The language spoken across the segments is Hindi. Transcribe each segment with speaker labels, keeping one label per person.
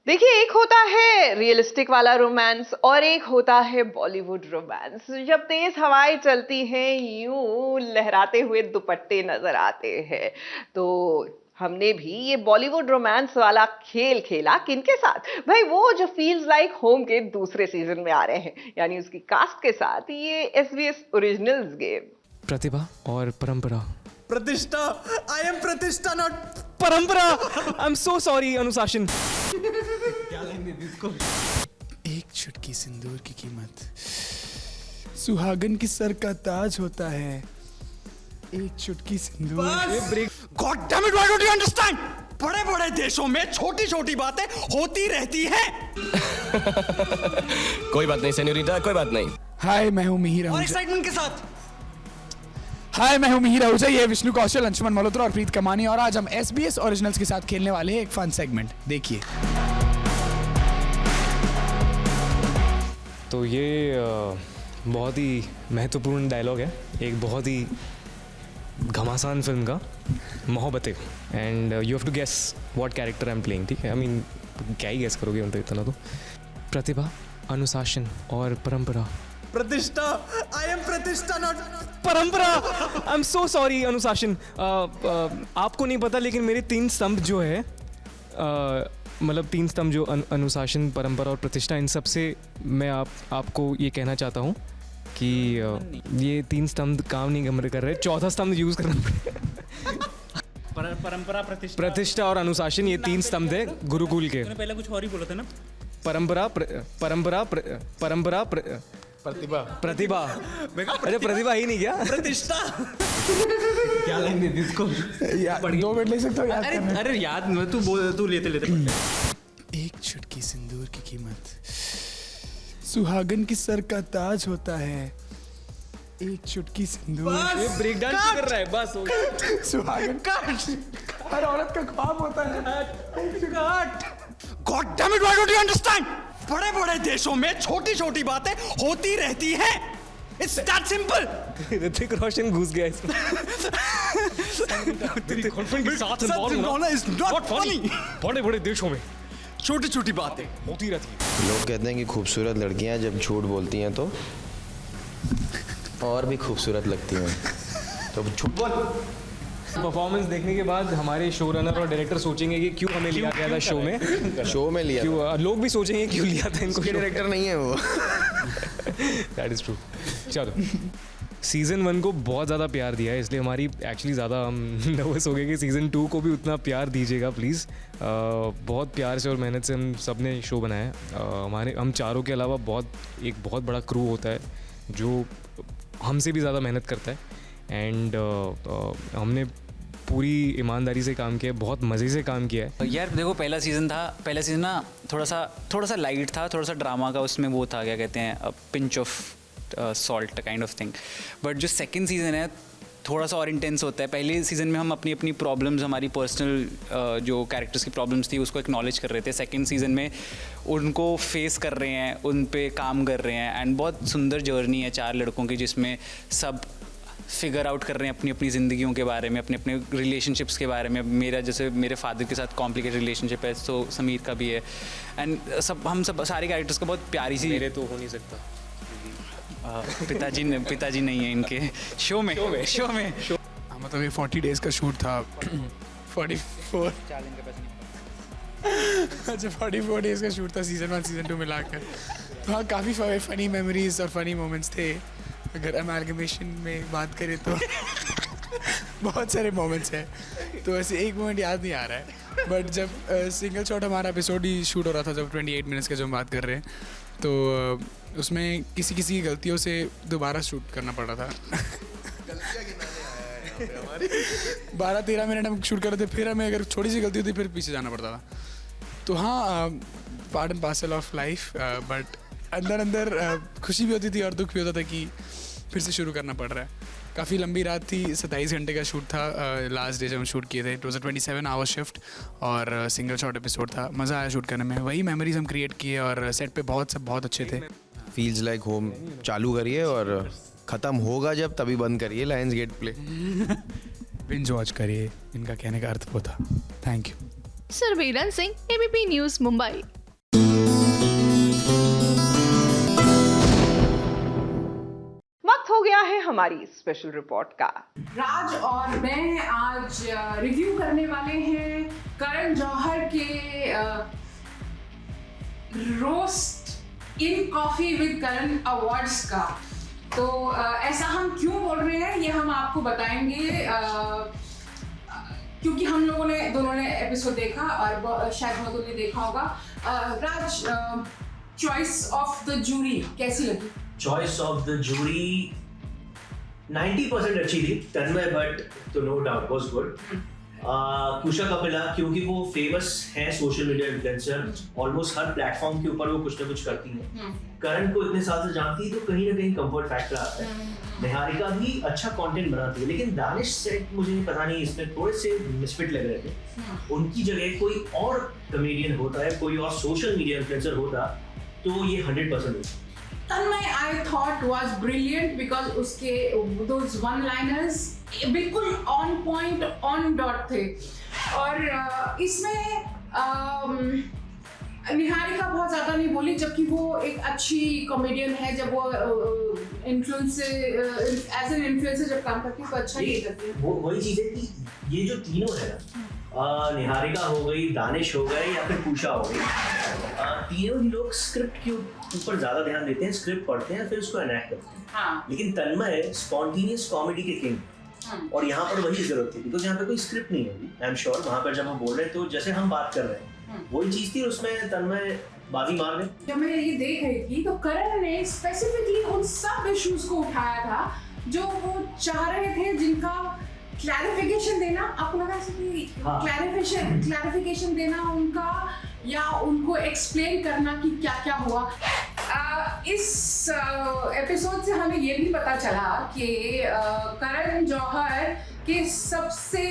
Speaker 1: देखिए, एक होता है रियलिस्टिक वाला रोमांस और एक होता है बॉलीवुड रोमांस। जब तेज हवाएं चलती हैं यूं लहराते हुए दुपट्टे नजर आते हैं। तो हमने भी ये बॉलीवुड रोमांस वाला खेल खेला किनके साथ भाई, वो जो फील्स लाइक होम के दूसरे सीजन में आ रहे हैं, यानी उसकी कास्ट के साथ। ये एसबीएस ओरिजिनल्स गेम
Speaker 2: प्रतिभा और परंपरा।
Speaker 3: प्रतिष्ठा। आई एम प्रतिष्ठा नॉट
Speaker 2: परंपरा। आई एम सो सॉरी अनुशासन।
Speaker 3: क्या लेंगे इसको।
Speaker 4: एक चुटकी सिंदूर की कीमत सुहागन की सर का ताज होता है। एक चुटकी सिंदूर।
Speaker 3: God damn it, why don't you understand? बड़े बड़े देशों में छोटी छोटी बातें होती रहती हैं।
Speaker 2: कोई बात नहीं सेन्योरिटा, कोई बात नहीं।
Speaker 4: हाय, मैं हूँ मिहिर
Speaker 3: और
Speaker 4: आहूजा।
Speaker 3: एक्साइटमेंट के साथ।
Speaker 4: हाय, मैं हूँ मिहिर आहूजा, ये विष्णु कौशल, अंशुमन मल्होत्रा और प्रीत कमानी, और आज हम एसबीएस ओरिजिनल्स के साथ खेलने वाले हैं एक फन सेगमेंट। देखिए।
Speaker 2: तो ये बहुत ही महत्वपूर्ण डायलॉग है एक बहुत ही घमासान फिल्म का, Mohabbatein. And you have to guess what character I am playing, ठीक है? आई मीन क्या ही गेस करोगे मतलब इतना तो। प्रतिभा, अनुशासन और परंपरा।
Speaker 3: प्रतिष्ठा। आई एम प्रतिष्ठा नॉट
Speaker 2: परंपरा। आई एम सो सॉरी अनुशासन। आपको नहीं पता लेकिन मेरे 3 स्तंभ जो है, मतलब 3 स्तंभ जो अनुशासन, परंपरा और प्रतिष्ठा, इन सब से मैं आपको ये कहना चाहता हूँ कि ये 3 स्तंभ काम नहीं कर रहे। चौथा स्तंभ यूज करना पड़ेगा।
Speaker 5: परंपरा,
Speaker 2: प्रतिष्ठा और अनुशासन, ये 3 स्तंभ थे गुरुकुल के।
Speaker 5: पहले कुछ और ही बोला था ना।
Speaker 2: परंपरा
Speaker 4: प्रतिभा।
Speaker 2: प्रतिभा। अरे प्रतिभा ही नहीं क्या?
Speaker 3: प्रतिष्ठा। क्या लेंगे इसको।
Speaker 4: 2 मिनट ले सकते हो याद करने?
Speaker 5: अरे याद तू लेते
Speaker 4: एक चुटकी सिंदूर की कीमत सुहागन की सर का ताज होता है। एक चुटकी सिंदूर।
Speaker 2: ये ब्रेक डांस कर रहा है बस।
Speaker 4: सुहागन हर औरत का ख्वाब होता है।
Speaker 3: God damn it, why don't you understand? बड़े बड़े देशों में छोटी छोटी बातें होती रहती हैं। It's that simple.
Speaker 2: Hrithik Roshan घुस गया इसमें। तेरी गर्लफ्रेंड के साथ involved होना
Speaker 3: इज नॉट फनी।
Speaker 2: बड़े बड़े देशों में
Speaker 3: छोटी छोटी बातें
Speaker 2: होती रहती है।
Speaker 6: लोग कहते हैं कि खूबसूरत लड़कियां जब झूठ बोलती हैं तो और भी खूबसूरत लगती हैं। तो झूठ बोल।
Speaker 2: परफॉर्मेंस देखने के बाद हमारे शो रनर और डायरेक्टर सोचेंगे कि क्यों हमें लिया गया था शो में
Speaker 6: लिया
Speaker 2: क्यों, लोग भी सोचेंगे क्यों लिया था इनको।
Speaker 6: डायरेक्टर नहीं है वो।
Speaker 2: That is true. चलो, सीज़न 1 को बहुत ज़्यादा प्यार दिया है, इसलिए हमारी एक्चुअली ज़्यादा हम नर्वस हो गए कि सीज़न 2 को भी उतना प्यार दीजिएगा प्लीज़। बहुत प्यार से और मेहनत से हम सब ने शो बनाया है। हम चारों के अलावा एक बहुत बड़ा क्रू होता है जो हमसे भी ज़्यादा मेहनत करता है। एंड हमने पूरी ईमानदारी से काम किया है, बहुत मज़े से काम किया है।
Speaker 5: यार देखो, पहला सीज़न ना थोड़ा सा लाइट था, थोड़ा सा ड्रामा का उसमें वो था, क्या कहते हैं, pinch of salt kind of thing. But जो सेकंड सीज़न है थोड़ा सा और इंटेंस होता है। पहले सीज़न में हम अपनी प्रॉब्लम्स, हमारी पर्सनल जो कैरेक्टर्स की प्रॉब्लम्स थी उसको एक्नॉलेज कर रहे थे। सेकंड सीज़न में उनको फेस कर रहे हैं, उन पे काम कर रहे हैं। एंड बहुत सुंदर जर्नी है 4 लड़कों की, जिसमें सब फिगर आउट कर रहे हैं अपनी ज़िंदगियों के बारे में, अपने रिलेशनशिप्स के बारे में। मेरा जैसे मेरे फादर के साथ कॉम्प्लिकेटेड रिलेशनशिप है, तो समीर का भी है। एंड हम सब सारे कैरेक्टर्स का बहुत प्यारी सी।
Speaker 2: मेरे तो हो नहीं सकता।
Speaker 5: पिताजी नहीं है इनके शो में।
Speaker 4: मतलब ये 40 डेज का शूट था। 44 अच्छा 44 डेज का शूट था सीज़न 1 सीज़न 2 मिलाकर। तो हाँ, काफ़ी फ़नी मेमोरीज और फ़नी मोमेंट्स थे। अगर अमेलगमेशन में बात करें तो बहुत सारे मोमेंट्स हैं, तो ऐसे एक मोमेंट याद नहीं आ रहा है। बट जब सिंगल शॉट हमारा एपिसोड ही शूट हो रहा था, जब 28 मिनट्स का जो हम बात कर रहे हैं, तो उसमें किसी की गलतियों से दोबारा शूट करना पड़ रहा था। 12-13 मिनट हम शूट कर रहे थे, फिर हमें अगर छोटी सी गलती होती फिर पीछे जाना पड़ता था। तो हाँ, part and parcel of life. But अंदर खुशी भी होती थी और दुख भी होता था कि फिर से शुरू करना पड़ रहा है। काफ़ी लंबी रात थी, 27 घंटे का शूट था। लास्ट डे जब हम शूट किए थे, it was a 27 hour shift और सिंगल शॉट एपिसोड था। मज़ा आया शूट करने में। वही मेमोरीज हम क्रिएट किए और सेट पे बहुत अच्छे थे।
Speaker 6: फील्स लाइक होम चालू करिए और ख़त्म होगा जब तभी बंद करिए Lionsgate Play.
Speaker 4: Binge watch करिए, इनका कहने का अर्थ वो था। Thank you.
Speaker 7: Sarveeran Singh, ABP news, Mumbai.
Speaker 1: वक्त हो गया है हमारी स्पेशल रिपोर्ट का।
Speaker 8: राज और मैं आज रिव्यू करने वाले हैं करण जौहर के roast in coffee with Karan awards का। तो ऐसा हम क्यों बोल रहे हैं ये हम आपको बताएंगे, क्योंकि हम लोगों ने दोनों ने एपिसोड देखा और शायद बहुत लोगों ने देखा होगा। राज, चॉइस ऑफ द जूरी कैसी लगी?
Speaker 9: चॉइस ऑफ द जूरी 90% अच्छी थी, तन्मय भट्ट तो नो डाउट वाज गुड। कुशा कपिला क्योंकि वो फेमस है सोशल मीडिया इन्फ्लुएंसर, ऑलमोस्ट हर प्लेटफॉर्म के ऊपर वो कुछ ना कुछ करती हैं। करण को इतने साल से जानती है तो कहीं ना कहीं कंफर्ट फैक्टर आता है। निहारिका भी अच्छा कंटेंट बनाती है, लेकिन दानिश सेट मुझे पता नहीं इसमें थोड़े से मिसफिट लग रहे थे। उनकी जगह कोई और कमेडियन होता है, कोई और सोशल मीडिया इन्फ्लुएंसर होता तो ये 100% होता।
Speaker 8: तन्मय I thought was brilliant because उसके those one-liners बिल्कुल on point, on dot थे। और इसमें निहारिका बहुत ज़्यादा नहीं बोली, जबकि वो एक अच्छी कॉमेडियन है। जब वो एज एन इन्फ्लुएंसर जब काम करती है तो अच्छा ही करती है।
Speaker 9: वो वही चीज़ है कि ये जो तीनों है ना, निहारिका हो गई, दानिश हो गए या फिर पूषा हो गई, तीनों ही लोग स्क्रिप्ट के ऊपर ज्यादा ध्यान देते हैं, स्क्रिप्ट पढ़ते हैं फिर उसको एनैक्ट करते हैं।
Speaker 8: हाँ।
Speaker 9: लेकिन तन्मय स्पॉन्टेनियस कॉमेडी के किंग, और यहाँ पर वही जरूरत थी बिकॉज यहाँ पे कोई स्क्रिप्ट नहीं होगी। आई एम श्योर वहाँ पर जब हम बोल रहे हैं तो जैसे हम बात कर रहे हैं वही चीज थी, उसमें तन्मय बाजी मार गए।
Speaker 8: जब मैं ये देख रही थी तो करण ने स्पेसिफिकली उन सब इश्यूज को उठाया था जो वो चाह रहे थे, जिनका क्लैरिफिकेशन देना, आपको लगा कि क्लैरिफिकेशन देना उनका, या उनको एक्सप्लेन करना कि क्या क्या हुआ। इस एपिसोड से हमें ये भी पता चला कि करण जौहर के सबसे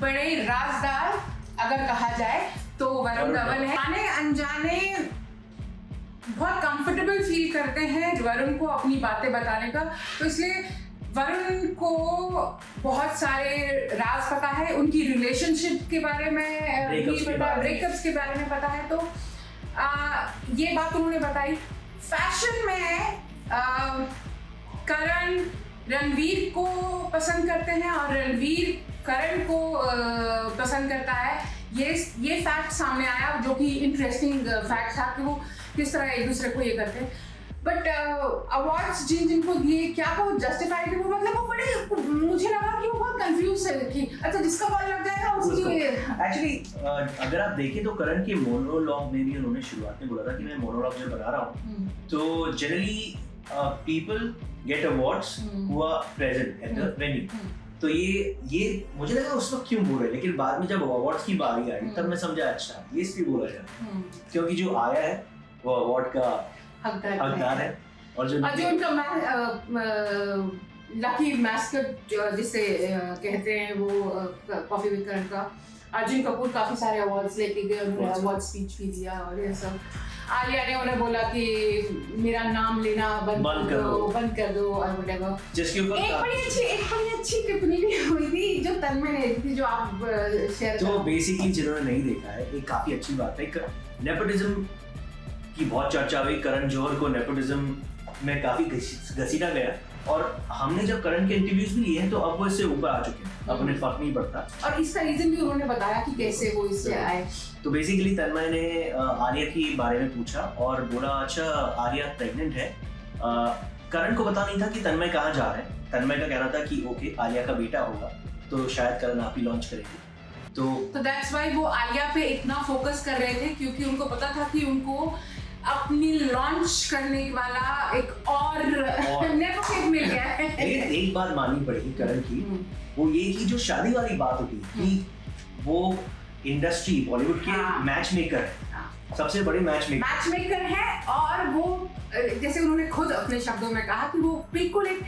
Speaker 8: बड़े राजदार अगर कहा जाए तो वरुण धवन है। जाने अनजाने बहुत कंफर्टेबल फील करते हैं वरुण को अपनी बातें बताने का, तो इसलिए वरुण को बहुत सारे राज पता है, उनकी रिलेशनशिप के बारे में भी पता है, ब्रेकअप्स के बारे में पता है। तो ये बात उन्होंने बताई। फैशन में करण रणवीर को पसंद करते हैं और रणवीर करण को पसंद करता है। ये फैक्ट सामने आया जो कि इंटरेस्टिंग फैक्ट था कि वो किस तरह एक दूसरे को ये करते हैं। बट अवार्ड्स जिनको दिए, क्या वो जस्टिफाइड थे? वो मतलब वो बड़े, मुझे लगा कि वो बहुत कंफ्यूज है कि अच्छा जिसका बॉल लग जाएगा उसकी।
Speaker 9: एक्चुअली अगर आप देखें तो करण के मोनोलॉग में भी उन्होंने शुरुआत में बोला था कि मैं मोनोलॉग जो बना रहा हूँ तो generally people get awards who are present at the venue. तो ये मुझे लगा उस वक्त क्यों बोल रहे, लेकिन बाद में जब अवार्ड्स की बारी आई तब मैं समझा अच्छा ये इसलिए बोला जाए क्योंकि जो आया है वो अवार्ड का हकदार है। और जो
Speaker 8: उनका लकी मैस्कट जिसे कहते हैं वो कॉफी विद करण का, अर्जुन कपूर काफी सारे अवार्ड्स लेके गए, उन्होंने अवार्ड स्पीच भी दिया और ये सब। आलिया ने उन्हें बोला कि मेरा नाम लेना बंद कर दो और व्हाटएवर।
Speaker 9: जिसके ऊपर
Speaker 8: एक बड़ी अच्छी टिप्पणी भी हुई थी जो तन्मय ने दी थी, जो आप शेयर
Speaker 9: तो बेसिकली जिन्होंने नहीं देखा है एक काफी अच्छी बात है। नेपोटिज्म की बहुत चर्चा हुई, करण जौहर को नेपोटिज्म में काफी घसीटा गया और हमने जब करण के इंटरव्यूज भी लिए हैं तो अब वो इससे ऊपर आ चुके हैं, अब उन्हें फर्क नहीं पड़ता।
Speaker 8: और इसका रीजन भी उन्होंने बताया कि कैसे वो इससे आए।
Speaker 9: तो बेसिकली तन्मय ने आलिया के बारे में पूछा और बोला अच्छा आलिया प्रेग्नेंट है। करण को पता नहीं था कि तन्मय कहाँ जा रहे हैं। तन्मय का कहना था कि ओके आलिया का बेटा होगा तो शायद करण आप ही लॉन्च करेंगे। तो दैट्स वाई वो आलिया पे इतना फोकस कर रहे थे क्योंकि उनको पता था कि उनको अपनी लॉन्च करने वाला एक और नेपोटिज्म मिल गया है। एक बात माननी पड़ेगी करण की, वो ये कि जो शादी वाली बात होती कि वो इंडस्ट्री बॉलीवुड के मैच मेकर है, सबसे बड़े मैच मेकर है। और वो जैसे उन्होंने खुद अपने शब्दों में कहा कि वो बिल्कुल एक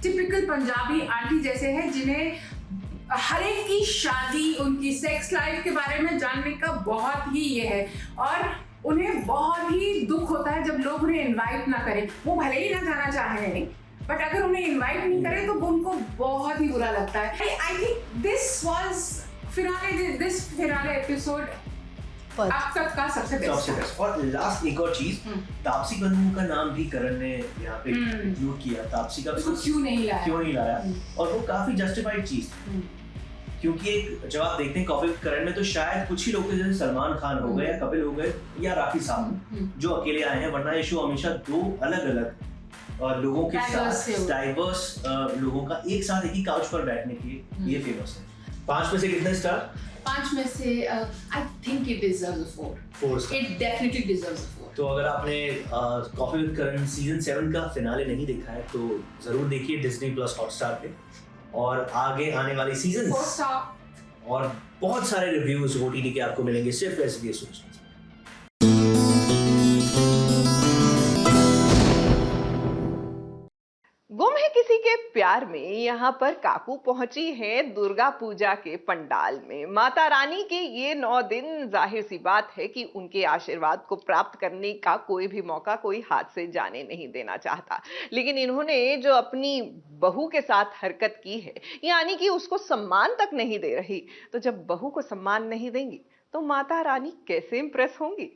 Speaker 9: टिपिकल पंजाबी आंटी जैसे है जिन्हें हर एक की शादी, उनकी सेक्स लाइफ के बारे में जानने का बहुत ही ये है। और उन्हें बहुत ही दुख होता है जब लोग उन्हें इनवाइट ना करें। वो भले ही ना जाना चाहें बट अगर उन्हें इनवाइट नहीं करें तो उनको बहुत ही बुरा लगता है। I think this was
Speaker 8: finale episode अब तक का सबसे बेस्ट।
Speaker 9: और लास्ट एक और चीज, तापसी पन्नू का नाम भी करण ने यहाँ पे इंक्लूड किया। तापसी का
Speaker 8: क्यों नहीं लाया
Speaker 9: और वो काफी जस्टिफाइड चीज, क्योंकि एक जब आप देखते हैं कॉफी विद करण में तो शायद कुछ ही लोग थे, जैसे सलमान खान हो गए या कपिल हो गए या राखी साहब जो अकेले आए हैं, वरना ये शो हमेशा दो अलग अलग लोगों के साथ, डाइवर्स लोगों का एक साथ एक ही काउच पर बैठने के ये फेमस है। 5 में से कितने स्टार?
Speaker 8: 5 में से I think it deserves a 4। It definitely deserves a 4।
Speaker 9: तो अगर आपने कॉफी विद करण सीजन 7 का फिनाले नहीं देखा है तो जरूर देखिए Disney+ हॉटस्टार पे, और आगे आने वाली सीजन और बहुत सारे रिव्यूज OTT के आपको मिलेंगे सिर्फ SBS ओरिजिनल्स।
Speaker 1: गुम है किसी के प्यार में यहाँ पर काकू पहुंची है दुर्गा पूजा के पंडाल में। माता रानी के ये 9 दिन जाहिर सी बात है कि उनके आशीर्वाद को प्राप्त करने का कोई भी मौका कोई हाथ से जाने नहीं देना चाहता, लेकिन इन्होंने जो अपनी बहू के साथ हरकत की है, यानी कि उसको सम्मान तक नहीं दे रही, तो जब बहू को सम्मान नहीं देंगी तो माता रानी कैसे इंप्रेस होंगी?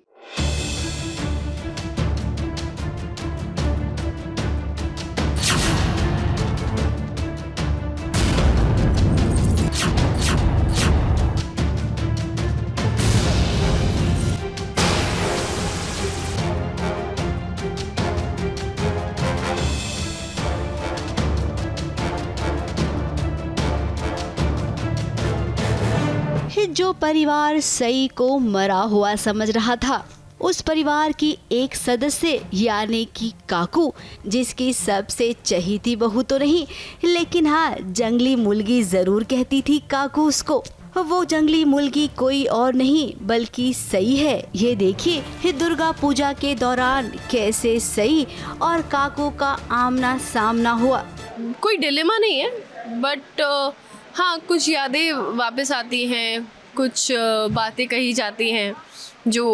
Speaker 10: जो परिवार सई को मरा हुआ समझ रहा था, उस परिवार की एक सदस्य यानी कि काकू, जिसकी सबसे चहीती बहू तो नहीं, लेकिन हाँ जंगली मुर्गी जरूर कहती थी काकू उसको। वो जंगली मुर्गी कोई और नहीं बल्कि सई है। ये देखिए दुर्गा पूजा के दौरान कैसे सई और काकू का आमना सामना हुआ।
Speaker 7: कोई डिलेमा नहीं है, बट हाँ कुछ यादें वापस आती हैं, कुछ बातें कही जाती हैं जो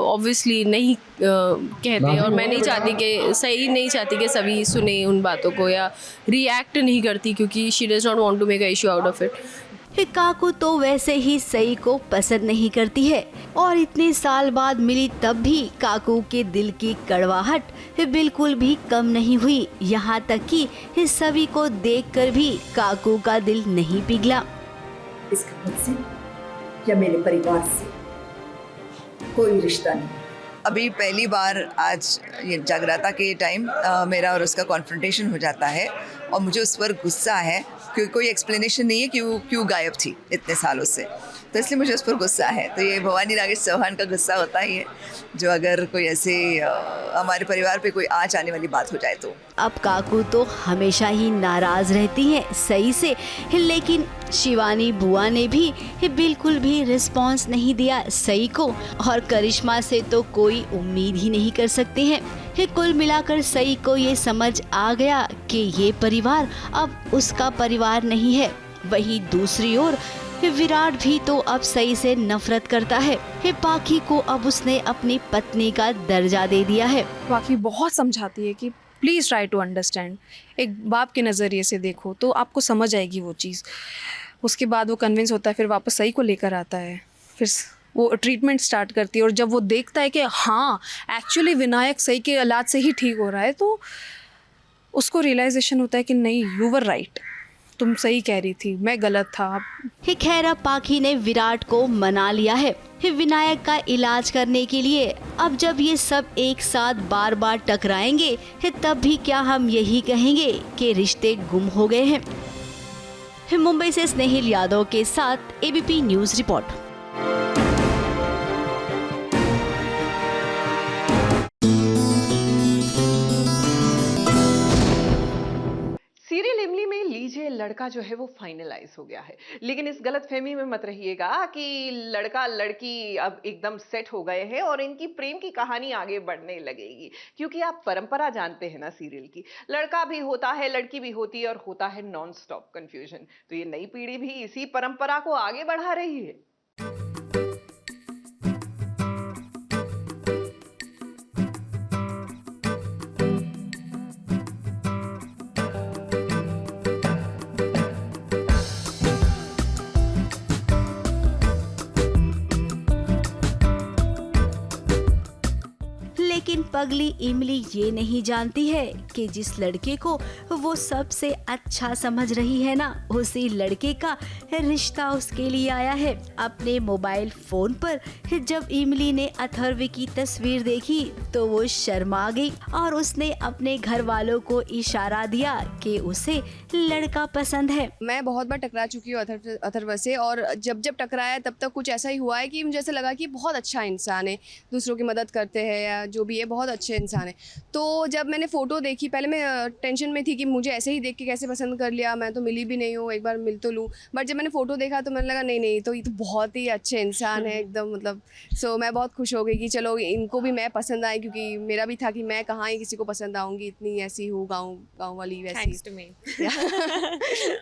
Speaker 7: ऑब्वियसली नहीं कहते, और मैं नहीं चाहती कि सही नहीं चाहती कि सभी सुने उन बातों को या रिएक्ट नहीं करती, क्योंकि she does not want to make a issue out of it.
Speaker 10: काकू तो वैसे ही सई को पसंद नहीं करती है, और इतने साल बाद मिली तब भी काकू के दिल की कड़वाहट बिल्कुल भी कम नहीं हुई। यहाँ तक कि सभी को देखकर भी काकू का दिल नहीं पिघला।
Speaker 11: इसका मुझसे या मेरे परिवार से कोई रिश्ता नहीं।
Speaker 12: अभी पहली बार आज ये जागराता के टाइम मेरा और उसका कॉन्फ्रंटेशन हो जाता है, और मुझे उस पर गुस्सा है क्योंकि कोई एक्सप्लेनेशन नहीं है कि वो क्यों गायब थी इतने सालों से, तो इसलिए मुझे उस पर गुस्सा है। तो ये भवानी नागेश चौहान का गुस्सा होता ही है, जो अगर कोई ऐसे हमारे परिवार पे कोई आँच आने वाली बात हो जाए तो।
Speaker 10: अब काकू तो हमेशा ही नाराज रहती हैं सई से, लेकिन शिवानी बुआ ने भी बिल्कुल भी रिस्पॉन्स नहीं दिया सई को, और करिश्मा से तो कोई उम्मीद ही नहीं कर सकते हैं। कुल मिलाकर सई को ये समझ आ गया कि ये परिवार अब उसका परिवार नहीं है। वहीं दूसरी ओर विराट भी तो अब सई से नफरत करता है। पाखी को अब उसने अपनी पत्नी का दर्जा दे दिया है।
Speaker 13: पाखी बहुत समझाती है कि प्लीज़ ट्राई टू अंडरस्टैंड, एक बाप के नज़रिए से देखो तो आपको समझ आएगी वो चीज़। उसके बाद वो कन्विंस होता है, फिर वापस सई को लेकर आता है, फिर वो ट्रीटमेंट स्टार्ट करती है, और जब वो देखता है कि हाँ एक्चुअली विनायक सई के इलाज से ही ठीक हो रहा है, तो उसको रियलाइजेशन होता है कि नहीं, यू वर राइट, तुम सही कह रही थी, मैं गलत था।
Speaker 10: खैर अब पाखी ने विराट को मना लिया है विनायक का इलाज करने के लिए। अब जब ये सब एक साथ बार बार टकराएंगे तब भी क्या हम यही कहेंगे कि रिश्ते गुम हो गए हैं। मुंबई से स्नेहिल यादव के साथ ABP न्यूज़ रिपोर्ट।
Speaker 1: सीरियल इमली में लीजिए लड़का जो है वो फाइनलाइज हो गया है, लेकिन इस गलतफहमी में मत रहिएगा कि लड़का लड़की अब एकदम सेट हो गए हैं और इनकी प्रेम की कहानी आगे बढ़ने लगेगी, क्योंकि आप परंपरा जानते हैं ना सीरियल की, लड़का भी होता है लड़की भी होती है और होता है नॉन स्टॉप कंफ्यूजन। तो ये नई पीढ़ी भी इसी परंपरा को आगे बढ़ा रही है।
Speaker 10: लेकिन पगली इमली ये नहीं जानती है कि जिस लड़के को वो सबसे अच्छा समझ रही है ना, उसी लड़के का रिश्ता उसके लिए आया है। अपने मोबाइल फोन पर जब इमली ने अथर्व की तस्वीर देखी तो वो शर्मा गई और उसने अपने घर वालों को इशारा दिया कि उसे लड़का पसंद है।
Speaker 13: मैं बहुत बार टकरा चुकी हूँ अथर्व से, और जब टकराया तब तक कुछ ऐसा ही हुआ है कि मुझे ऐसा लगा कि बहुत अच्छा इंसान है, दूसरों की मदद करते हैं या जो भी है, बहुत अच्छे इंसान है। तो जब मैंने फ़ोटो देखी, पहले मैं टेंशन में थी कि मुझे ऐसे ही देख के कैसे पसंद कर लिया, मैं तो मिली भी नहीं हूँ, एक बार मिल तो लूँ। बट जब मैंने फ़ोटो देखा तो मैंने लगा नहीं तो ये तो बहुत ही अच्छे इंसान है एकदम, मतलब सो मैं बहुत खुश हो गई कि चलो इनको भी मैं पसंद आई, क्योंकि मेरा भी था कि मैं कहाँ ही किसी को पसंद आऊँगी, इतनी ऐसी हूँ गाँव वाली वैसी।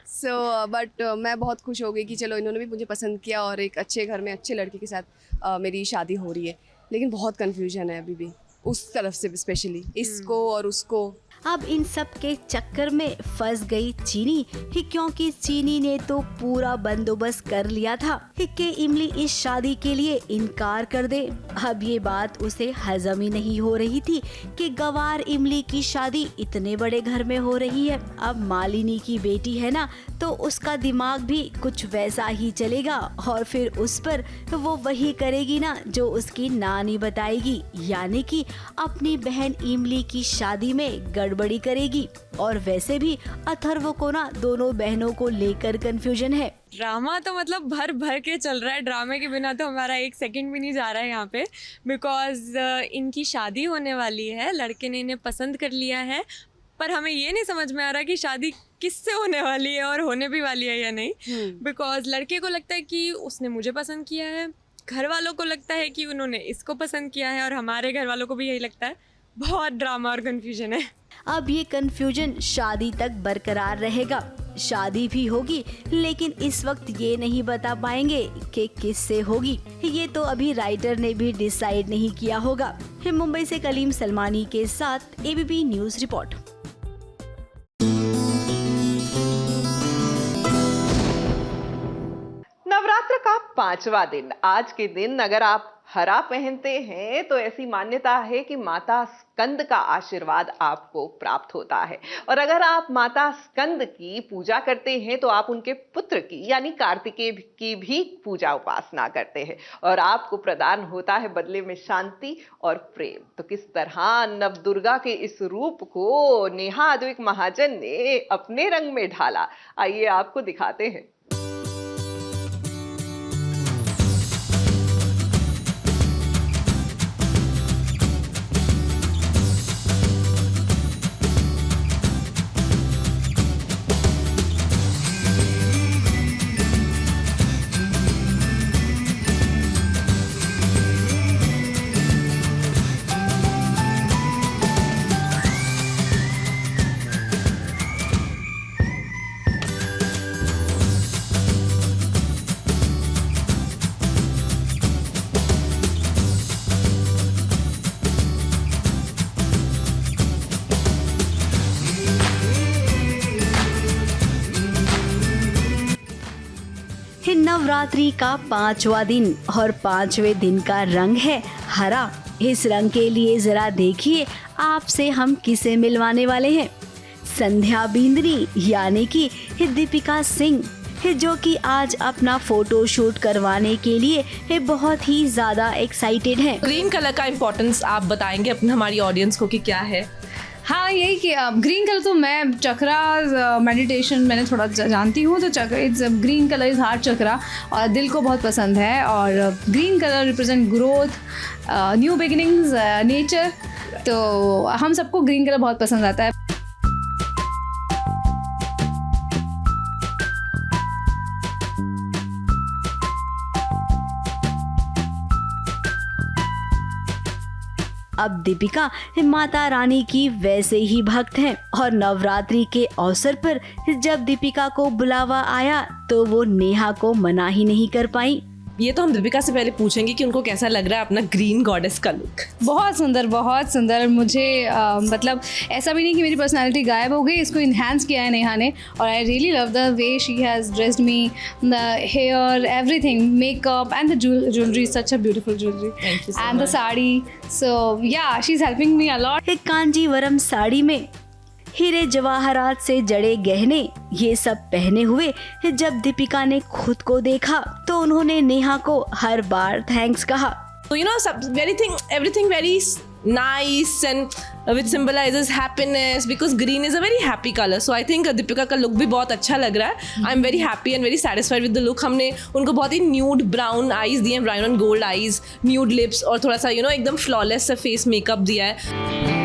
Speaker 13: सो बट मैं बहुत खुश हो गई कि चलो इन्होंने भी मुझे पसंद किया और एक अच्छे घर में अच्छे लड़के के साथ मेरी शादी हो रही है। लेकिन बहुत कन्फ्यूजन है अभी भी उस तरफ से, स्पेशली इसको और उसको।
Speaker 10: अब इन सब के चक्कर में फंस गई चीनी, क्योंकि चीनी ने तो पूरा बंदोबस्त कर लिया था कि इमली इस शादी के लिए इनकार कर दे। अब ये बात उसे हजम ही नहीं हो रही थी कि गवार इमली की शादी इतने बड़े घर में हो रही है। अब मालिनी की बेटी है ना, तो उसका दिमाग भी कुछ वैसा ही चलेगा और फिर उस पर वो वही करेगी ना जो उसकी नानी बताएगी, यानी कि अपनी बहन इमली की शादी में गड़बड़ी करेगी। और वैसे भी अथर्व को ना दोनों बहनों को लेकर कंफ्यूजन है।
Speaker 14: ड्रामा तो मतलब भर भर के चल रहा है, ड्रामे के बिना तो हमारा एक सेकंड भी नहीं जा रहा है यहाँ पे, बिकॉज इनकी शादी होने वाली है, लड़के ने इन्हें पसंद कर लिया है, पर हमें ये नहीं समझ में आ रहा कि शादी किससे होने वाली है और होने भी वाली है या नहीं। बिकॉज लड़के को लगता है कि उसने मुझे पसंद किया है, घर वालों को लगता है कि उन्होंने इसको पसंद किया है, और हमारे घर वालों को भी यही लगता है। बहुत ड्रामा और कंफ्यूजन है।
Speaker 10: अब ये कंफ्यूजन शादी तक बरकरार रहेगा। शादी भी होगी, लेकिन इस वक्त ये नहीं बता पाएंगे कि किससे होगी। ये तो अभी राइटर ने भी डिसाइड नहीं किया होगा। मुंबई से कलीम सलमानी के साथ एबीपी न्यूज रिपोर्ट।
Speaker 1: नवरात्र का 5वां दिन, आज के दिन अगर आप हरा पहनते हैं तो ऐसी मान्यता है कि माता स्कंद का आशीर्वाद आपको प्राप्त होता है, और अगर आप माता स्कंद की पूजा करते हैं तो आप उनके पुत्र की यानी कार्तिकेय की भी पूजा उपासना करते हैं, और आपको प्रदान होता है बदले में शांति और प्रेम। तो किस तरह नवदुर्गा के इस रूप को नेहा अद्विक महाजन ने अपने रंग में ढाला, आइए आपको दिखाते हैं।
Speaker 10: नवरात्रि का 5वां दिन और 5वें दिन का रंग है हरा। इस रंग के लिए जरा देखिए आपसे हम किसे मिलवाने वाले हैं। संध्या बिंद्री यानी कि दीपिका सिंह, जो कि आज अपना फोटो शूट करवाने के लिए बहुत ही ज्यादा एक्साइटेड है।
Speaker 15: ग्रीन कलर का इम्पोर्टेंस आप बताएंगे अपने हमारी ऑडियंस को कि क्या है?
Speaker 13: हाँ, यही कि ग्रीन कलर तो मैं चक्रा मेडिटेशन मैंने थोड़ा जानती हूँ, तो chakra it's green colour is heart chakra और दिल को बहुत पसंद है। और green colour represent growth, new beginnings, nature, तो हम सबको ग्रीन कलर बहुत पसंद आता है।
Speaker 10: अब दीपिका माता रानी की वैसे ही भक्त हैं और नवरात्रि के अवसर पर जब दीपिका को बुलावा आया तो वो नेहा को मना ही नहीं कर पाई।
Speaker 15: ये तो हम दीपिका से पहले पूछेंगे कि उनको कैसा लग रहा है अपना ग्रीन गॉडेस का लुक।
Speaker 16: बहुत सुंदर। मुझे मतलब ऐसा भी नहीं कि मेरी पर्सनालिटी गायब हो गई, इसको इन्हांस किया है नेहा ने। और I really love the way she has dressed me, the hair, everything, makeup and the jewellery, such a beautiful jewellery and the sari. So yeah she is helping me a lot.
Speaker 10: एक कांजीवरम साड़ी में हीरे जवाहरात से जड़े गहने, ये सब पहने हुए जब दीपिका ने खुद को देखा तो उन्होंने नेहा को हर बार थैंक्स कहा।
Speaker 15: तो you know everything very nice and which symbolizes happiness because green is a very happy color. So I think Deepika का लुक भी बहुत अच्छा लग रहा है। I am very happy and very satisfied with the look. हमने उनको बहुत ही न्यूड ब्राउन आईज दिए हैं, brown and gold eyes, nude lips और थोड़ा सा एकदम फ्लॉलेस सा फेस मेकअप दिया है।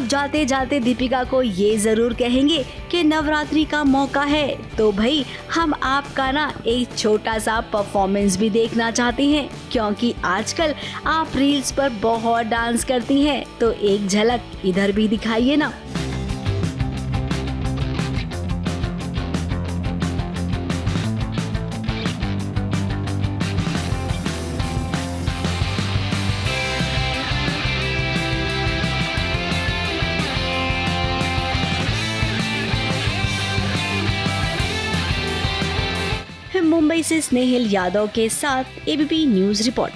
Speaker 10: जाते जाते दीपिका को ये जरूर कहेंगे कि नवरात्रि का मौका है तो भाई हम आपका ना एक छोटा सा परफॉर्मेंस भी देखना चाहते हैं, क्योंकि आजकल आप रील्स पर बहुत डांस करती हैं, तो एक झलक इधर भी दिखाइए ना। मुंबई से स्नेहिल यादव के साथ एबीपी न्यूज रिपोर्ट।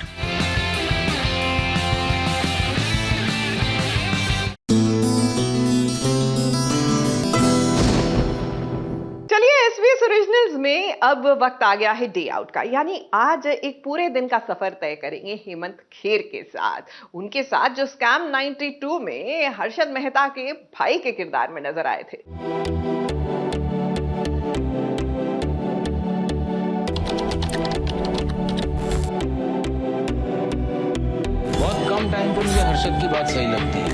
Speaker 1: चलिए एसबीएस ओरिजिनल्स में अब वक्त आ गया है डे आउट का, यानी आज एक पूरे दिन का सफर तय करेंगे हेमंत खेर के साथ। उनके साथ जो स्कैम 92 में हर्षद मेहता के भाई के किरदार में नजर आए थे।
Speaker 17: टाइम पर मुझे हर्षद की बात सही लगती है।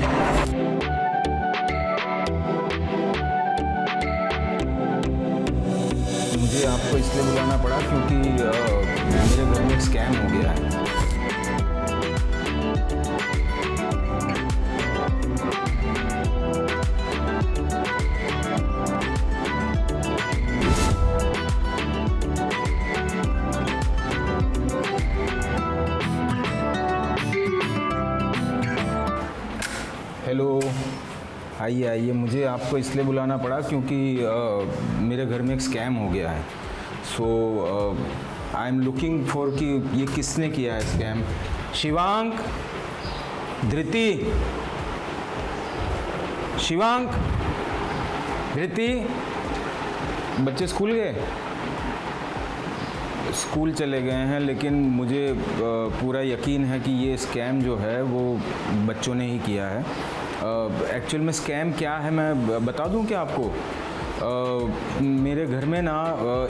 Speaker 17: मुझे आपको इसलिए बुलाना पड़ा क्योंकि मेरे घर में एक स्कैम हो गया है। हेलो, आइए। मुझे आपको इसलिए बुलाना पड़ा क्योंकि मेरे घर में एक स्कैम हो गया है। सो आई एम लुकिंग फॉर कि ये किसने किया है स्कैम। शिवांक, धृति, शिवांक, धृति, बच्चे स्कूल गए? स्कूल चले गए हैं, लेकिन मुझे पूरा यकीन है कि ये स्कैम जो है वो बच्चों ने ही किया है। एक्चुअल में स्कैम क्या है मैं बता दूं क्या आपको। मेरे घर में ना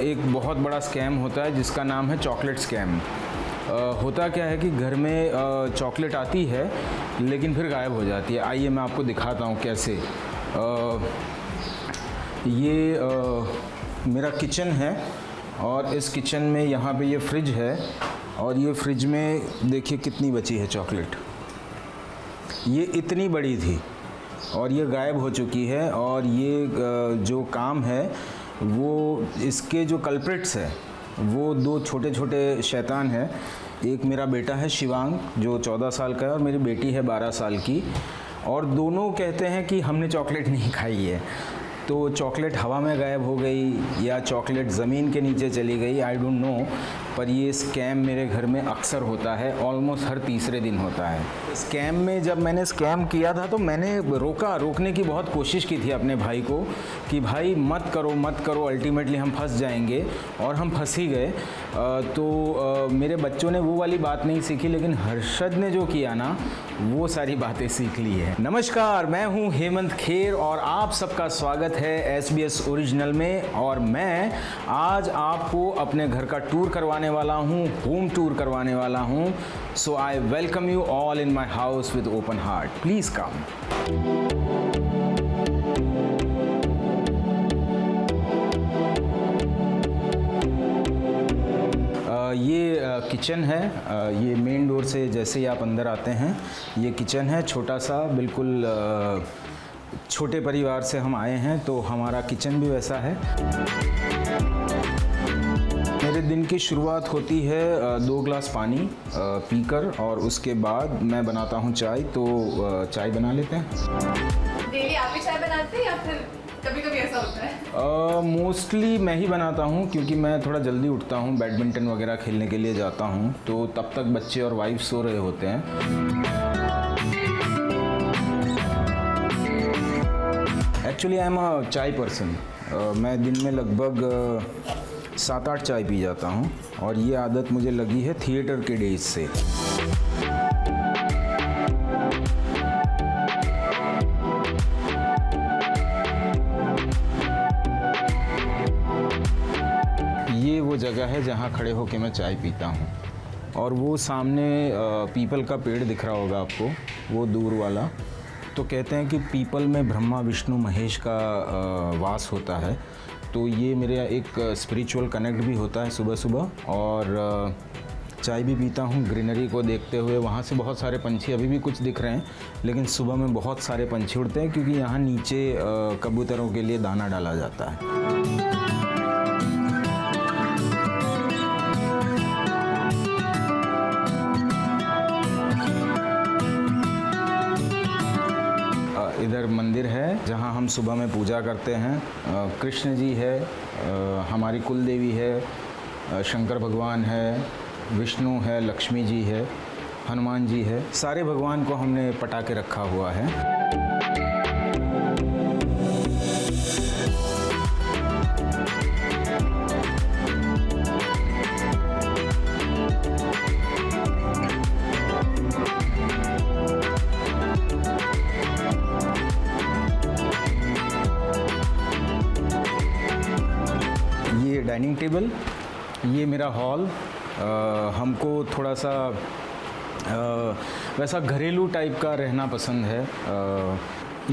Speaker 17: एक बहुत बड़ा स्कैम होता है जिसका नाम है चॉकलेट स्कैम। होता क्या है कि घर में चॉकलेट आती है लेकिन फिर गायब हो जाती है। आइए मैं आपको दिखाता हूँ कैसे। ये मेरा किचन है और इस किचन में यहाँ पे ये फ्रिज है और ये फ्रिज में देखिए कितनी बची है चॉकलेट। ये इतनी बड़ी थी और ये गायब हो चुकी है। और ये जो काम है वो इसके जो कल्प्रिट्स है वो दो छोटे छोटे शैतान हैं। एक मेरा बेटा है शिवांग जो 14 साल का है और मेरी बेटी है 12 साल की, और दोनों कहते हैं कि हमने चॉकलेट नहीं खाई है। तो चॉकलेट हवा में गायब हो गई या चॉकलेट ज़मीन के नीचे चली गई, आई डोंट नो। पर ये स्कैम मेरे घर में अक्सर होता है, ऑलमोस्ट हर तीसरे दिन होता है। स्कैम में जब मैंने स्कैम किया था तो मैंने रोकने की बहुत कोशिश की थी अपने भाई को कि भाई मत करो, अल्टीमेटली हम फंस जाएंगे, और हम फंस ही गए। तो मेरे बच्चों ने वो वाली बात नहीं सीखी, लेकिन हर्षद ने जो किया ना वो सारी बातें सीख ली है। नमस्कार, मैं हूँ हेमंत खेर और आप सबका स्वागत है SBS ओरिजिनल में। और मैं आज आपको अपने घर का टूर करवाने वाला हूँ, होम टूर करवाने वाला हूँ। So I welcome you all in my house with open heart. Please come. ये किचन है। ये मेन डोर से जैसे ही आप अंदर आते हैं ये किचन है, छोटा सा, बिल्कुल छोटे परिवार से हम आए हैं तो हमारा किचन भी वैसा है। मेरे दिन की शुरुआत होती है 2 ग्लास पानी पीकर, और उसके बाद मैं बनाता हूँ चाय। तो चाय बना लेते हैं।
Speaker 18: डेली आप ही चाय बनाते हैं या फिर कभी कभी ऐसा होता है?
Speaker 17: मोस्टली मैं ही बनाता हूँ, क्योंकि मैं थोड़ा जल्दी उठता हूँ, बैडमिंटन वगैरह खेलने के लिए जाता हूँ, तो तब तक बच्चे और वाइफ सो रहे होते हैं। एक्चुअली आई एम अ चाय पर्सन। मैं दिन में लगभग 7-8 चाय पी जाता हूँ, और ये आदत मुझे लगी है थिएटर के डेज से। ये वो जगह है जहाँ खड़े होकर मैं चाय पीता हूँ, और वो सामने पीपल का पेड़ दिख रहा होगा आपको, वो दूर वाला। तो कहते हैं कि पीपल में ब्रह्मा विष्णु महेश का वास होता है। तो ये मेरा एक स्पिरिचुअल कनेक्ट भी होता है सुबह सुबह। और चाय भी पीता हूँ ग्रीनरी को देखते हुए। वहाँ से बहुत सारे पंछी अभी भी कुछ दिख रहे हैं, लेकिन सुबह में बहुत सारे पंछी उड़ते हैं, क्योंकि यहाँ नीचे कबूतरों के लिए दाना डाला जाता है। इधर मंदिर है जहाँ हम सुबह में पूजा करते हैं। कृष्ण जी है, हमारी कुल देवी है, शंकर भगवान है, विष्णु है, लक्ष्मी जी है, हनुमान जी है। सारे भगवान को हमने पटा के रखा हुआ है। डाइनिंग टेबल, ये मेरा हॉल। हमको थोड़ा सा वैसा घरेलू टाइप का रहना पसंद है।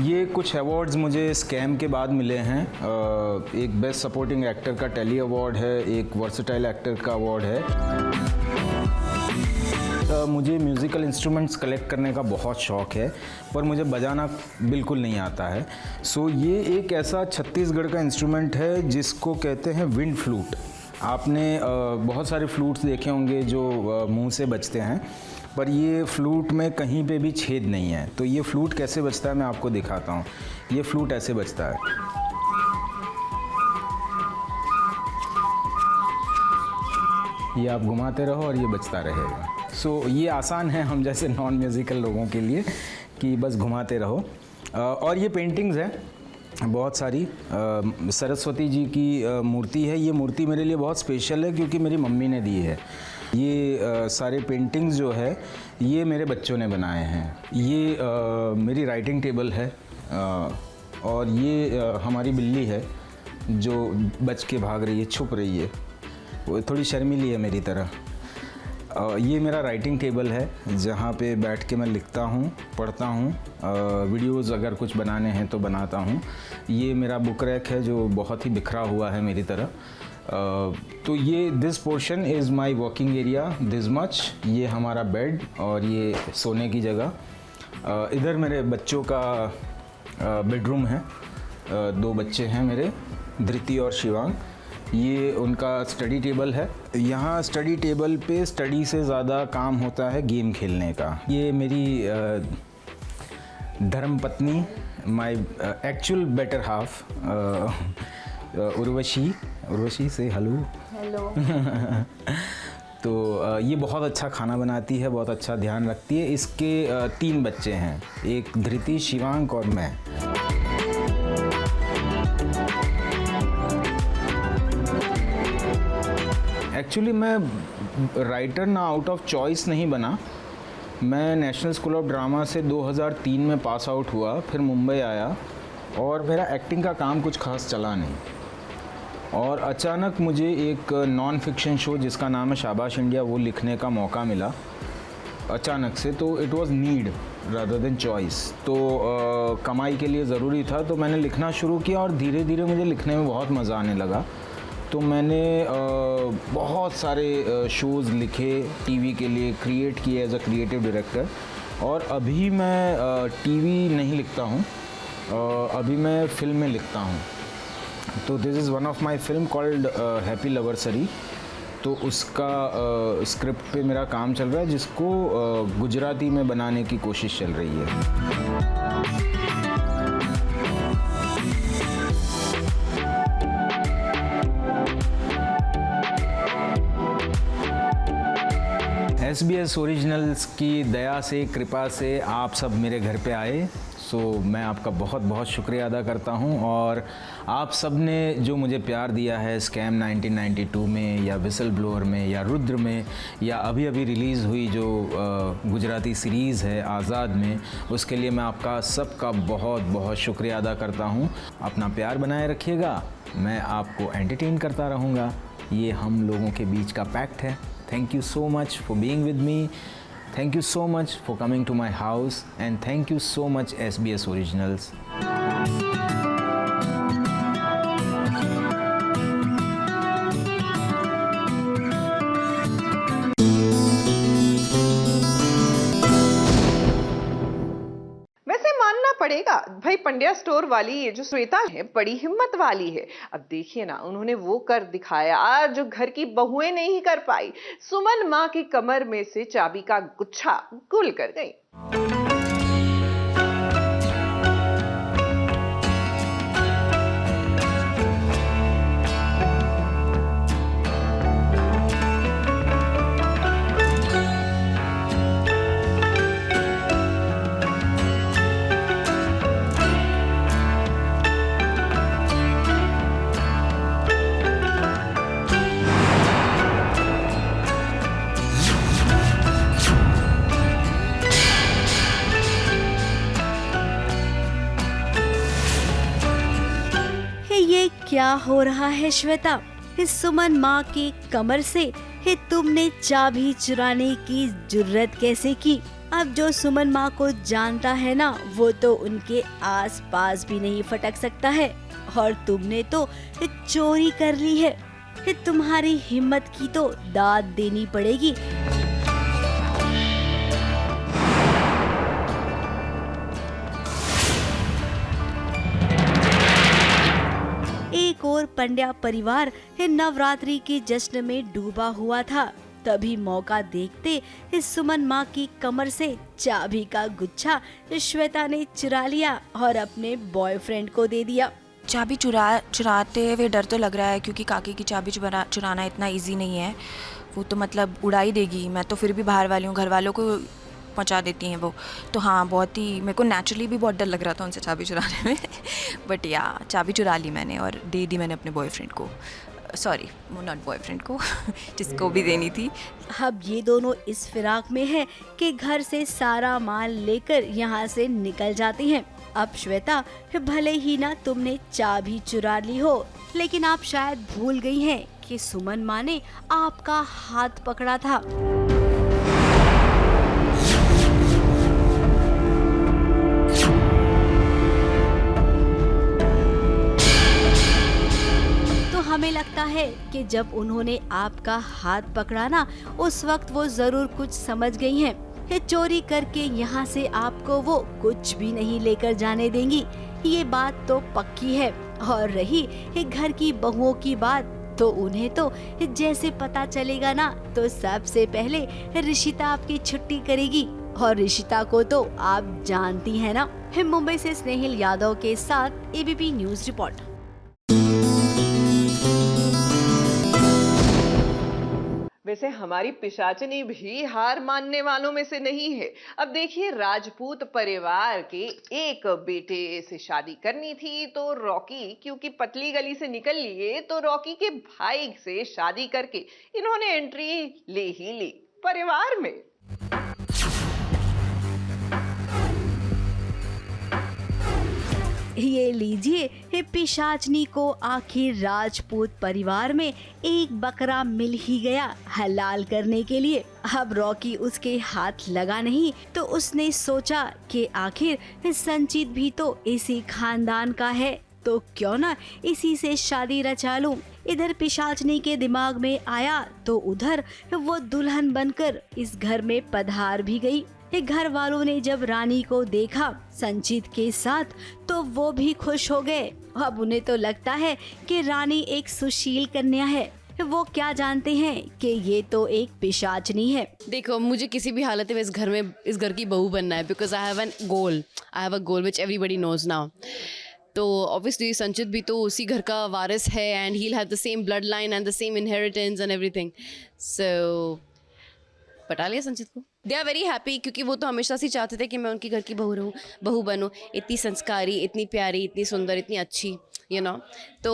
Speaker 17: ये कुछ अवार्ड्स मुझे स्कैम के बाद मिले हैं। एक बेस्ट सपोर्टिंग एक्टर का टेली अवार्ड है, एक वर्सेटाइल एक्टर का अवार्ड है। मुझे म्यूज़िकल इंस्ट्रूमेंट्स कलेक्ट करने का बहुत शौक़ है, पर मुझे बजाना बिल्कुल नहीं आता है। सो ये एक ऐसा छत्तीसगढ़ का इंस्ट्रूमेंट है जिसको कहते हैं विंड फ्लूट। आपने बहुत सारे फ्लूट्स देखे होंगे जो मुंह से बजते हैं, पर ये फ्लूट में कहीं पे भी छेद नहीं है। तो ये फ्लूट कैसे बजता है मैं आपको दिखाता हूँ। ये फ्लूट ऐसे बजता है। ये आप घुमाते रहो और ये बजता रहेगा। सो ये आसान है हम जैसे नॉन म्यूज़िकल लोगों के लिए कि बस घुमाते रहो। और ये पेंटिंग्स हैं बहुत सारी। सरस्वती जी की मूर्ति है। ये मूर्ति मेरे लिए बहुत स्पेशल है क्योंकि मेरी मम्मी ने दी है। ये सारे पेंटिंग्स जो है ये मेरे बच्चों ने बनाए हैं। ये मेरी राइटिंग टेबल है। और ये हमारी बिल्ली है जो बच के भाग रही है, छुप रही है। वो थोड़ी शर्मीली है मेरी तरह। ये मेरा राइटिंग टेबल है जहाँ पे बैठ के मैं लिखता हूँ, पढ़ता हूँ, वीडियोज़ अगर कुछ बनाने हैं तो बनाता हूँ। ये मेरा बुक रैक है जो बहुत ही बिखरा हुआ है मेरी तरह। तो ये this portion is my working area, this much. ये हमारा बेड और ये सोने की जगह। इधर मेरे बच्चों का बेडरूम है। 2 बच्चे हैं मेरे, धृति और शिवांग। ये उनका स्टडी टेबल है। यहाँ स्टडी टेबल पे स्टडी से ज़्यादा काम होता है गेम खेलने का। ये मेरी धर्मपत्नी, my actual better half, Urvashi से हेलो। तो ये बहुत अच्छा खाना बनाती है, बहुत अच्छा ध्यान रखती है। इसके 3 बच्चे हैं, एक धृति, शिवांक और मैं। एक्चुअली मैं राइटर ना आउट ऑफ चॉइस नहीं बना। मैं नेशनल स्कूल ऑफ ड्रामा से 2003 में पास आउट हुआ, फिर मुंबई आया और मेरा एक्टिंग का काम कुछ खास चला नहीं। और अचानक मुझे एक नॉन फिक्शन शो जिसका नाम है शाबाश इंडिया, वो लिखने का मौका मिला अचानक से। तो it was need rather than choice. तो कमाई के लिए ज़रूरी था, तो मैंने लिखना शुरू किया और धीरे धीरे मुझे लिखने में बहुत मज़ा आने लगा। तो मैंने बहुत सारे शोज़ लिखे टीवी के लिए, क्रिएट किए एज अ क्रिएटिव डायरेक्टर। और अभी मैं टीवी नहीं लिखता हूँ, अभी मैं फिल्म में लिखता हूँ। तो this is one of my film called happy loversary. तो उसका स्क्रिप्ट पे मेरा काम चल रहा है, जिसको गुजराती में बनाने की कोशिश चल रही है। SBS ओरिजिनल्स की दया से, कृपा से आप सब मेरे घर पे आए। सो मैं आपका बहुत बहुत शुक्रिया अदा करता हूं। और आप सब ने जो मुझे प्यार दिया है स्कैम 1992 में, या विसल ब्लोअर में, या रुद्र में, या अभी अभी रिलीज़ हुई जो गुजराती सीरीज़ है आज़ाद में, उसके लिए मैं आपका सबका बहुत बहुत शुक्रिया अदा करता हूं। अपना प्यार बनाए रखिएगा, मैं आपको एंटरटेन करता रहूँगा। ये हम लोगों के बीच का पैक्ट है। Thank you so much for being with me. Thank you so much for coming to my house, and thank you so much SBS Originals.
Speaker 1: वैसे मानना पड़ेगा भाई, पंड्या स्टोर वाली ये जो श्वेता है बड़ी हिम्मत वाली है। अब देखिए ना, उन्होंने वो कर दिखाया जो घर की बहुएं नहीं कर पाई। सुमन माँ की कमर में से चाबी का गुच्छा गुल कर गई।
Speaker 10: क्या हो रहा है श्वेता? इस सुमन माँ की कमर से तुमने चाबी चुराने की जुर्रत कैसे की? अब जो सुमन माँ को जानता है ना, वो तो उनके आस पास भी नहीं फटक सकता है। और तुमने तो चोरी कर ली है। तुम्हारी हिम्मत की तो दाद देनी पड़ेगी। एक और पंड्या परिवार नवरात्रि के जश्न में डूबा हुआ था। तभी मौका देखते इस सुमन माँ की कमर से चाबी का गुच्छा श्वेता ने चुरा लिया और अपने बॉयफ्रेंड को दे दिया।
Speaker 19: चाबी चुराते हुए डर तो लग रहा है, क्योंकि काकी की चाबी चुराना इतना इजी नहीं है। वो तो मतलब उड़ा ही देगी। मैं तो फिर भी बाहर वाली हूँ, घर वालों को पहुँचा देती हैं वो। तो हाँ, बहुत ही मेरे को नेचुरली भी बहुत डर लग रहा था उनसे चाबी चुराने में। बट या चाबी चुरा ली मैंने और दे दी मैंने अपने बॉयफ्रेंड को। सॉरी, नॉट बॉयफ्रेंड को, जिसको भी देनी थी।
Speaker 10: अब ये दोनों इस फिराक में हैं कि घर से सारा माल लेकर यहाँ से निकल जाती हैं। अब श्वेता, भले ही ना तुमने चाबी चुरा ली हो, लेकिन आप शायद भूल गई हैं कि सुमन माँ ने आपका हाथ पकड़ा था। हमें लगता है कि जब उन्होंने आपका हाथ पकड़ा ना, उस वक्त वो जरूर कुछ समझ गई हैं। चोरी करके यहाँ से आपको वो कुछ भी नहीं लेकर जाने देंगी, ये बात तो पक्की है। और रही घर की बहुओं की बात, तो उन्हें तो जैसे पता चलेगा ना, तो सबसे पहले ऋषिता आपकी छुट्टी करेगी। और ऋषिता को तो आप जानती हैं ना। मुंबई से स्नेहिल यादव के साथ ABP न्यूज रिपोर्ट।
Speaker 1: वैसे हमारी पिशाचनी भी हार मानने वालों में से नहीं है। अब देखिए, राजपूत परिवार के एक बेटे से शादी करनी थी तो रॉकी क्योंकि पतली गली से निकल लिए, तो रॉकी के भाई से शादी करके इन्होंने एंट्री ले ही ली परिवार में।
Speaker 10: ये लीजिए, पिशाचनी को आखिर राजपूत परिवार में एक बकरा मिल ही गया हलाल करने के लिए। अब रॉकी उसके हाथ लगा नहीं तो उसने सोचा कि आखिर संचित भी तो इसी खानदान का है, तो क्यों ना इसी से शादी रचा लूं। इधर पिशाचनी के दिमाग में आया तो उधर वो दुल्हन बनकर इस घर में पधार भी गई। घर वालों ने जब रानी को देखा संचित के साथ तो वो भी खुश हो गए। अब उन्हें तो लगता है कि रानी एक सुशील कन्या है, वो क्या जानते हैं कि ये तो एक पिशाचनी है।
Speaker 20: देखो, मुझे किसी भी हालत में इस घर की बहू बनना है, because I have a goal which everybody knows now. तो ऑब्वियसली संचित भी तो उसी घर का वारिस है and he will have the same blood line and the same inheritance and everything. So पटा लिया संचित को। दे आर वेरी हैप्पी, क्योंकि वो तो हमेशा से चाहते थे कि मैं उनकी घर की बहू बनूं, इतनी संस्कारी, इतनी प्यारी, इतनी सुंदर, इतनी अच्छी, यू नो। तो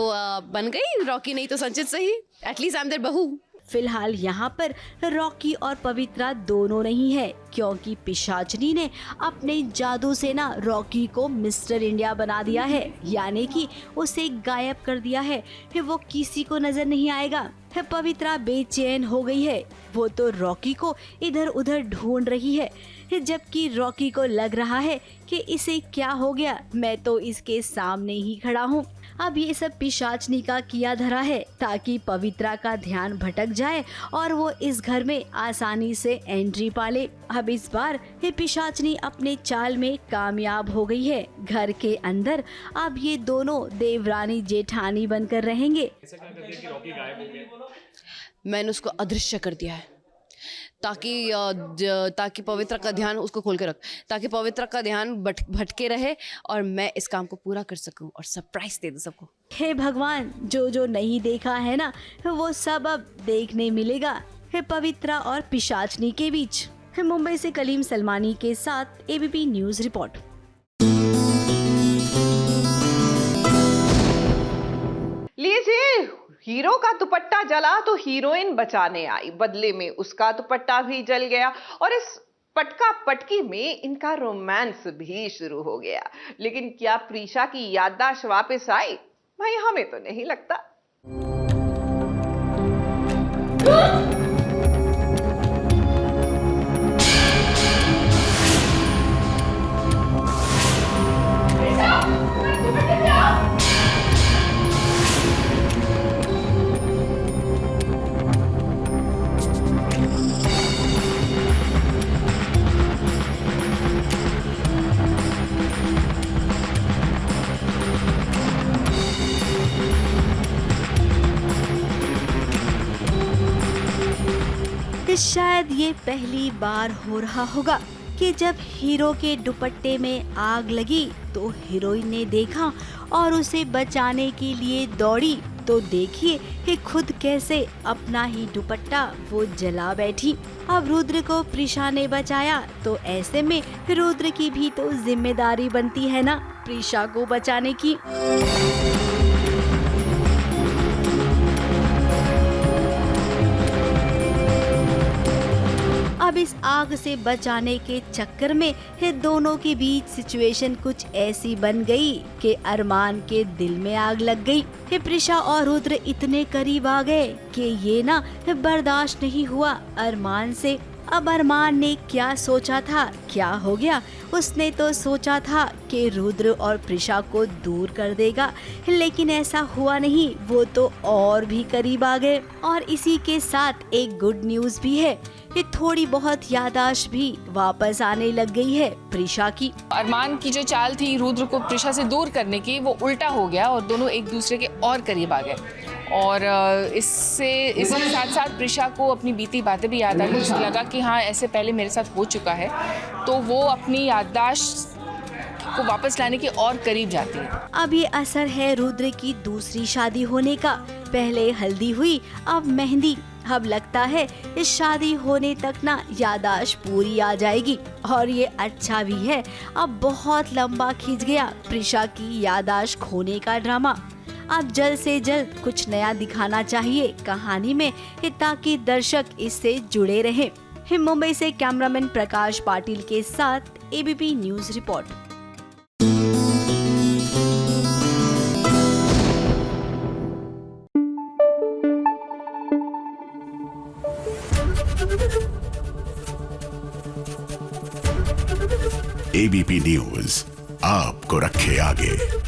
Speaker 20: बन गई रॉकी नहीं तो संचित सही, एटलीस्ट आई एम देयर बहू।
Speaker 10: फिलहाल यहाँ पर रॉकी और पवित्रा दोनों नहीं है, क्योंकि पिशाचनी ने अपने जादू से ना रॉकी को मिस्टर इंडिया बना दिया है, यानी कि उसे गायब कर दिया है। वो किसी को नजर नहीं आएगा। पवित्रा बेचैन हो गई है, वो तो रॉकी को इधर उधर ढूंढ रही है, जबकि रॉकी को लग रहा है कि इसे क्या हो गया, मैं तो इसके सामने ही खड़ा हूँ। अब ये सब पिशाचनी का किया धरा है ताकि पवित्रा का ध्यान भटक जाए और वो इस घर में आसानी से एंट्री पाले। अब इस बार ये पिशाचनी अपने चाल में कामयाब हो गई है। घर के अंदर अब ये दोनों देवरानी जेठानी बनकर रहेंगे।
Speaker 20: मैंने उसको अदृश्य कर दिया है ताकि पवित्रा का ध्यान, उसको खोल के रख, ताकि पवित्रा का ध्यान भटके रहे और मैं इस काम को पूरा कर सकूं और सरप्राइज दे दूं सबको।
Speaker 10: हे भगवान, जो नहीं देखा है ना वो सब अब देखने मिलेगा। हे पवित्रा और पिशाचनी के बीच। मुंबई से कलीम सलमानी के साथ एबीपी न्यूज रिपोर्ट।
Speaker 1: लीजिए, हीरो का दुपट्टा जला तो हीरोइन बचाने आई, बदले में उसका दुपट्टा भी जल गया और इस पटका पटकी में इनका रोमांस भी शुरू हो गया। लेकिन क्या प्रीशा की याददाश्त वापस आई? भाई हमें तो नहीं लगता।
Speaker 10: शायद ये पहली बार हो रहा होगा कि जब हीरो के दुपट्टे में आग लगी तो हीरोइन ने देखा और उसे बचाने के लिए दौड़ी, तो देखिए कि खुद कैसे अपना ही दुपट्टा वो जला बैठी। अब रुद्र को प्रीशा ने बचाया तो ऐसे में रुद्र की भी तो जिम्मेदारी बनती है ना प्रीशा को बचाने की। अब इस आग से बचाने के चक्कर में दोनों के बीच सिचुएशन कुछ ऐसी बन गई कि अरमान के दिल में आग लग गई। प्रीशा और रुद्र इतने करीब आ गए कि ये ना बर्दाश्त नहीं हुआ अरमान से। अब अरमान ने क्या सोचा था, क्या हो गया? उसने तो सोचा था कि रुद्र और प्रीशा को दूर कर देगा, लेकिन ऐसा हुआ नहीं, वो तो और भी करीब आ गए। और इसी के साथ एक गुड न्यूज भी है कि थोड़ी बहुत याददाश्त भी वापस आने लग गई है प्रीशा की।
Speaker 21: अरमान की जो चाल थी रुद्र को प्रीशा से दूर करने की, वो उल्टा हो गया और दोनों एक दूसरे के और करीब आ गए। और इसके साथ साथ प्रीशा को अपनी बीती बातें भी याद आ गई। मुझे लगा कि हाँ, ऐसे पहले मेरे साथ हो चुका है, तो वो अपनी याददाश्त को वापस लाने के और करीब जाती है।
Speaker 10: अब ये असर है रुद्र की दूसरी शादी होने का। पहले हल्दी हुई, अब मेहंदी। अब लगता है इस शादी होने तक ना याददाश्त पूरी आ जाएगी और ये अच्छा भी है। अब बहुत लंबा खींच गया प्रिशा की याददाश्त खोने का ड्रामा। अब जल्द से जल्द कुछ नया दिखाना चाहिए कहानी में ताकि दर्शक इससे जुड़े रहें। मुंबई से कैमरामैन प्रकाश पाटिल के साथ ABP news report.
Speaker 3: ABP news आपको रखे आगे।